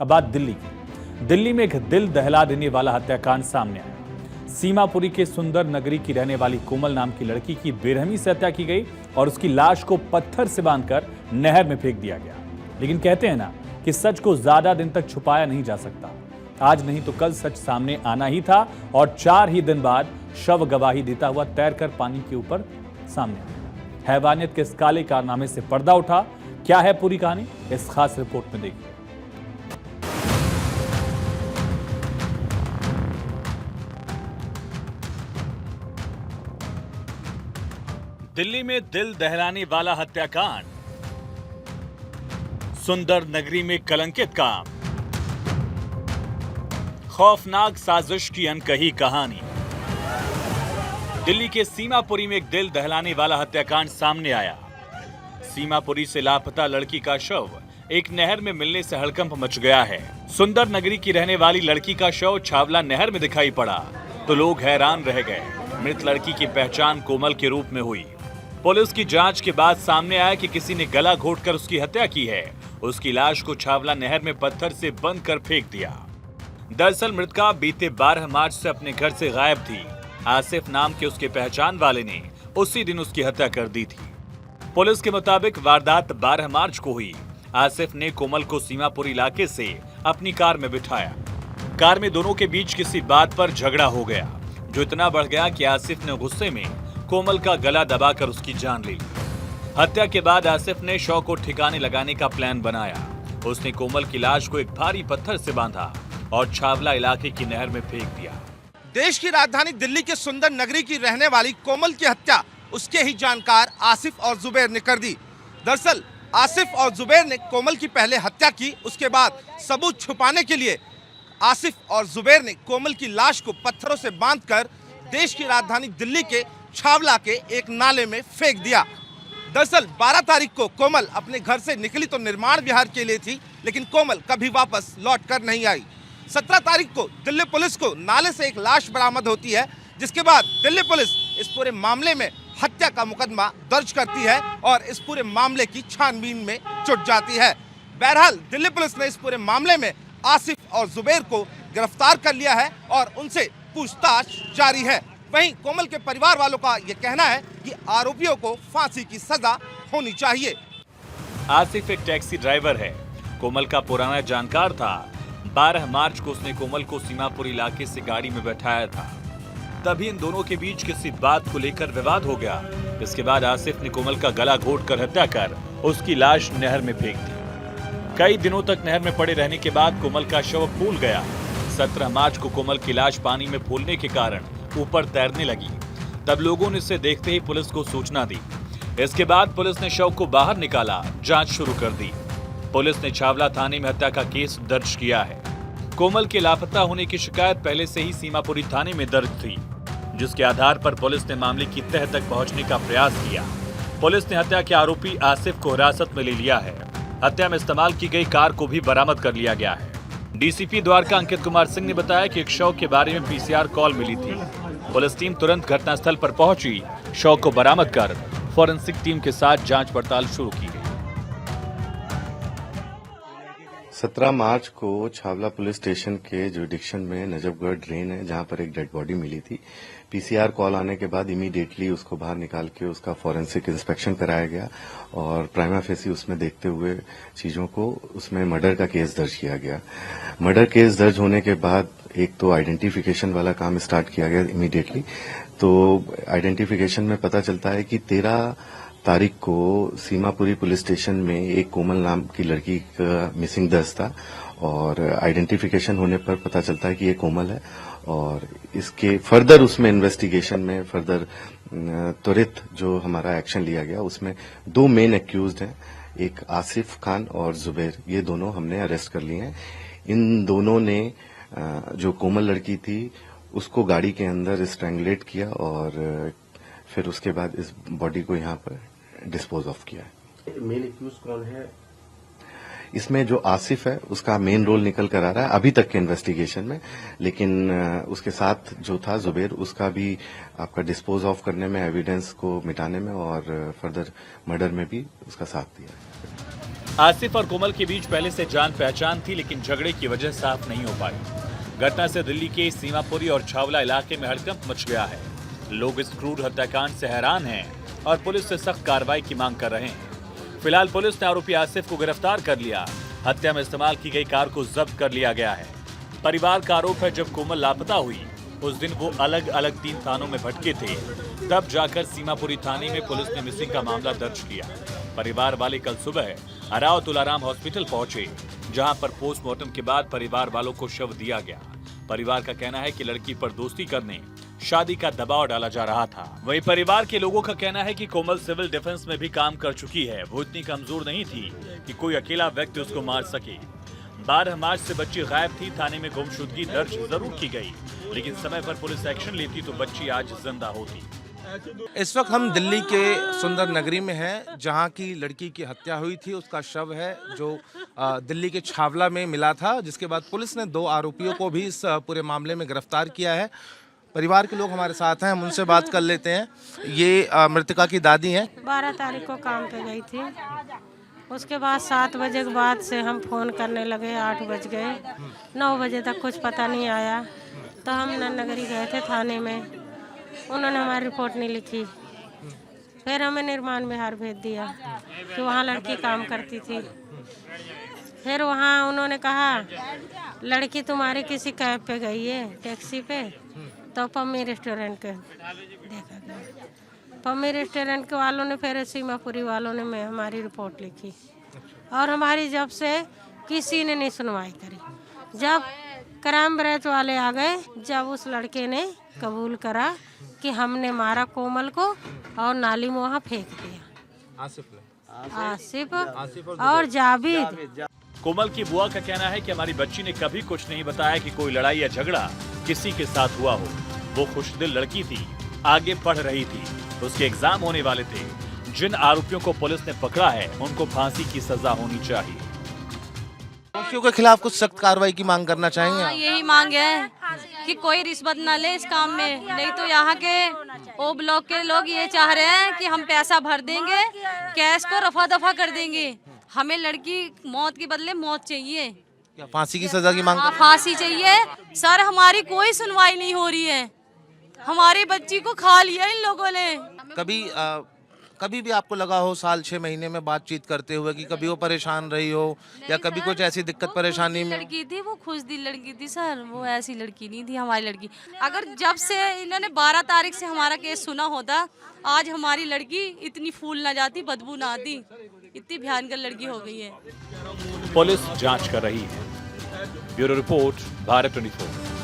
अब बात दिल्ली की। दिल्ली में एक दिल दहला देने वाला हत्याकांड सामने आया। सीमापुरी के सुंदर नगरी की रहने वाली कोमल नाम की लड़की की बेरहमी से हत्या की गई और उसकी लाश को पत्थर से बांधकर नहर में फेंक दिया गया। लेकिन कहते हैं ना कि सच को ज्यादा दिन तक छुपाया नहीं जा सकता। आज नहीं तो कल सच सामने आना ही था और 4 ही दिन बाद शव गवाही देता हुआ तैरकर पानी के ऊपर सामने आया। हैवानियत के इस काले कारनामे से पर्दा उठा। क्या है पूरी कहानी, इस खास रिपोर्ट में देखिए। दिल्ली में दिल दहलाने वाला हत्याकांड, सुंदर नगरी में कलंकित काम, खौफनाक साजिश की अनकही कहानी। दिल्ली के सीमापुरी में एक दिल दहलाने वाला हत्याकांड सामने आया। सीमापुरी से लापता लड़की का शव एक नहर में मिलने से हड़कंप मच गया है। सुंदर नगरी की रहने वाली लड़की का शव छावला नहर में दिखाई पड़ा तो लोग हैरान रह गए। मृत लड़की की पहचान कोमल के रूप में हुई। पुलिस की जांच के बाद सामने आया कि किसी ने गला घोंटकर उसकी हत्या की है। उसकी लाश को छावला नहर में पत्थर से बंद कर फेंक दिया। दरअसल मृतका बीते 12 मार्च से अपने घर से गायब थी। आसिफ नाम के उसके पहचान वाले ने उसी दिन उसकी हत्या कर दी थी। पुलिस के मुताबिक वारदात 12 मार्च को हुई। आसिफ ने कोमल को सीमापुर इलाके से अपनी कार में बिठाया। कार में दोनों के बीच किसी बात पर झगड़ा हो गया, जो इतना बढ़ गया कि आसिफ ने गुस्से में कोमल का गला दबाकर उसकी जान ले ली। हत्या के बाद आसिफ ने शव को ठिकाने लगाने का प्लान बनाया। उसने कोमल की लाश को एक भारी पत्थर से बांधा और छावला इलाके की नहर में फेंक दिया। देश की राजधानी दिल्ली के सुंदर नगरी की रहने वाली कोमल की हत्या उसके ही जानकार आसिफ और जुबैर ने कर दी। दरअसल आसिफ और जुबैर ने कोमल की पहले हत्या की, उसके बाद सबूत छुपाने के लिए आसिफ और जुबैर ने कोमल की लाश को पत्थरों से बांधकर देश की राजधानी दिल्ली के छावला के एक नाले में फेंक दिया। दरअसल 12 तारीख को कोमल अपने घर से निकली तो निर्माण विहार के लिए थी, लेकिन कोमल कभी वापस लौट कर नहीं आई। 17 तारीख को दिल्ली पुलिस को नाले से एक लाश बरामद होती है, जिसके बाद दिल्ली पुलिस इस पूरे मामले में हत्या का मुकदमा दर्ज करती है और इस पूरे मामले की छानबीन में जुट जाती है। बहरहाल दिल्ली पुलिस ने इस पूरे मामले में आसिफ और जुबैर को गिरफ्तार कर लिया है और उनसे पूछताछ जारी है। वहीं कोमल के परिवार वालों का यह कहना है कि आरोपियों को फांसी की सजा होनी चाहिए। आसिफ एक टैक्सी ड्राइवर है, कोमल का पुराना जानकार था। 12 मार्च को उसने कोमल को सीमापुर इलाके से गाड़ी में बैठाया था। तभी इन दोनों के बीच किसी बात को लेकर विवाद हो गया। इसके बाद आसिफ ने कोमल का गला घोंटकर हत्या कर उसकी लाश नहर में फेंक दी। कई दिनों तक नहर में पड़े रहने के बाद कोमल का शव फूल गया। 17 मार्च को कोमल की लाश पानी में फूलने के कारण ऊपर तैरने लगी। तब लोगों ने इसे देखते ही पुलिस को सूचना दी। इसके बाद पुलिस ने शव को बाहर निकाला, जांच शुरू कर दी। पुलिस ने छावला थाने में हत्या का केस दर्ज किया है। कोमल के लापता होने की शिकायत पहले से ही सीमापुरी थाने में दर्ज थी, जिसके आधार पर पुलिस ने मामले की तह तक पहुंचने का प्रयास किया। पुलिस ने हत्या के आरोपी आसिफ को हिरासत में ले लिया है। हत्या में इस्तेमाल की गई कार को भी बरामद कर लिया गया है। डीसीपी द्वारका अंकित कुमार सिंह ने बताया कि एक शव के बारे में पीसीआर कॉल मिली थी। पुलिस टीम तुरंत घटनास्थल पर पहुंची। शव को बरामद कर फॉरेंसिक टीम के साथ जांच पड़ताल शुरू की गई। 17 मार्च को छावला पुलिस स्टेशन के जुरिडिक्शन में नजफगढ़ ड्रेन है, जहां पर एक डेड बॉडी मिली थी। पीसीआर कॉल आने के बाद इमीडिएटली उसको बाहर निकाल के उसका फॉरेंसिक इंस्पेक्शन कराया गया और प्राइमा फेसी उसमें देखते हुए चीजों को उसमें मर्डर का केस दर्ज किया गया। मर्डर केस दर्ज होने के बाद एक तो आइडेंटिफिकेशन वाला काम स्टार्ट किया गया इमीडिएटली। तो आइडेंटिफिकेशन में पता चलता है कि 13 तारीख को सीमापुरी पुलिस स्टेशन में एक कोमल नाम की लड़की का मिसिंग दर्ज था और आइडेंटिफिकेशन होने पर पता चलता है कि ये कोमल है। और इसके फर्दर उसमें इन्वेस्टिगेशन में फर्दर त्वरित जो हमारा एक्शन लिया गया, उसमें 2 मेन एक्यूज्ड हैं, एक आसिफ खान और जुबैर। ये दोनों हमने अरेस्ट कर लिए हैं। इन दोनों ने जो कोमल लड़की थी उसको गाड़ी के अंदर स्ट्रैंगुलेट किया और फिर उसके बाद इस बॉडी को यहाँ पर डिस्पोज ऑफ किया है। मेन एक्यूज कौन है? इसमें जो आसिफ है उसका मेन रोल निकल कर आ रहा है अभी तक के इन्वेस्टिगेशन में, लेकिन उसके साथ जो था जुबैर, उसका भी आपका डिस्पोज ऑफ करने में, एविडेंस को मिटाने में और फर्दर मर्डर में भी उसका साथ दिया है। आसिफ और कोमल के बीच पहले से जान पहचान थी, लेकिन झगड़े की वजह साफ नहीं हो पाई। घटना से दिल्ली के सीमापुरी और छावला इलाके में हड़कंप मच गया है। लोग इस क्रूर हत्याकांड से हैरान हैं और पुलिस से सख्त कार्रवाई की मांग कर रहे हैं। फिलहाल पुलिस ने आरोपी आसिफ को गिरफ्तार कर लिया। हत्या में इस्तेमाल की गई कार को जब्त कर लिया गया है। परिवार का आरोप है, जब कोमल लापता हुई उस दिन वो अलग अलग 3 थानों में भटके थे। तब जाकर सीमापुरी थाने में पुलिस ने मिसिंग का मामला दर्ज किया। परिवार वाले कल सुबह अराव तुलाराम हॉस्पिटल पहुंचे, जहां पर पोस्टमार्टम के बाद परिवार वालों को शव दिया गया। परिवार का कहना है कि लड़की पर दोस्ती करने शादी का दबाव डाला जा रहा था। वहीं परिवार के लोगों का कहना है कि कोमल सिविल डिफेंस में भी काम कर चुकी है। वो इतनी कमजोर नहीं थी कि कोई अकेला व्यक्ति उसको मार सके। 12 मार्च से बच्ची गायब थी। थाने में गुमशुदगी दर्ज जरूर की गई, लेकिन समय पर पुलिस एक्शन लेती तो बच्ची आज जिंदा होती। इस वक्त हम दिल्ली के सुंदर नगरी में हैं, जहां की लड़की की हत्या हुई थी। उसका शव है जो दिल्ली के छावला में मिला था, जिसके बाद पुलिस ने 2 आरोपियों को भी इस पूरे मामले में गिरफ्तार किया है। परिवार के लोग हमारे साथ हैं, हम उनसे बात कर लेते हैं। ये मृतका की दादी हैं। 12 तारीख को काम पे गई थी। उसके बाद 7 बजे के बाद से हम फ़ोन करने लगे, 8 बज गए, 9 बजे तक कुछ पता नहीं आया। तो हम नगरी गए थे थाने में, उन्होंने हमारी रिपोर्ट नहीं लिखी। फिर हमें निर्माण बिहार भेज दिया कि वहाँ लड़की काम करती थी। फिर वहाँ उन्होंने कहा लड़की तुम्हारी किसी कैब पे गई है, टैक्सी पे, तो पम्मी रेस्टोरेंट के देखा गया। पम्मी रेस्टोरेंट के वालों ने, फिर सीमापुरी वालों ने हमारी रिपोर्ट लिखी और हमारी जब से किसी ने नहीं सुनवाई करी। जब क्राइम ब्रांच वाले आ गए, जब उस लड़के ने कबूल करा कि हमने मारा कोमल को और नाली में वहाँ फेंक दिया। आसिफ और जावेद। कोमल की बुआ का कहना है कि हमारी बच्ची ने कभी कुछ नहीं बताया कि कोई लड़ाई या झगड़ा किसी के साथ हुआ हो। वो खुशदिल लड़की थी, आगे पढ़ रही थी, उसके एग्जाम होने वाले थे। जिन आरोपियों को पुलिस ने पकड़ा है उनको फांसी की सजा होनी चाहिए। दोषियों के खिलाफ कुछ सख्त कार्रवाई की मांग करना चाहेंगे? यही मांग है कि कोई रिश्वत ना ले इस काम में, नहीं तो यहाँ के ओ ब्लॉक के लोग ये चाह रहे हैं कि हम पैसा भर देंगे, कैश को रफा दफा कर देंगे। हमें लड़की मौत के बदले मौत चाहिए। क्या फांसी की सजा की मांग? फांसी चाहिए सर। हमारी कोई सुनवाई नहीं हो रही है। हमारी बच्ची को खा लिया इन लोगों ने। कभी भी आपको लगा हो साल 6 महीने में बातचीत करते हुए कि कभी वो परेशान रही हो या कभी कुछ ऐसी दिक्कत परेशानी में? लड़की थी वो, खुश दिल लड़की थी सर, वो ऐसी लड़की नहीं थी हमारी लड़की। अगर जब से इन्होंने 12 तारीख से हमारा केस सुना होता, आज हमारी लड़की इतनी फूल ना जाती, बदबू ना आती। इतनी भयंकर लड़की हो गई है। पुलिस जांच कर रही है। Bureau report, Bharat 24।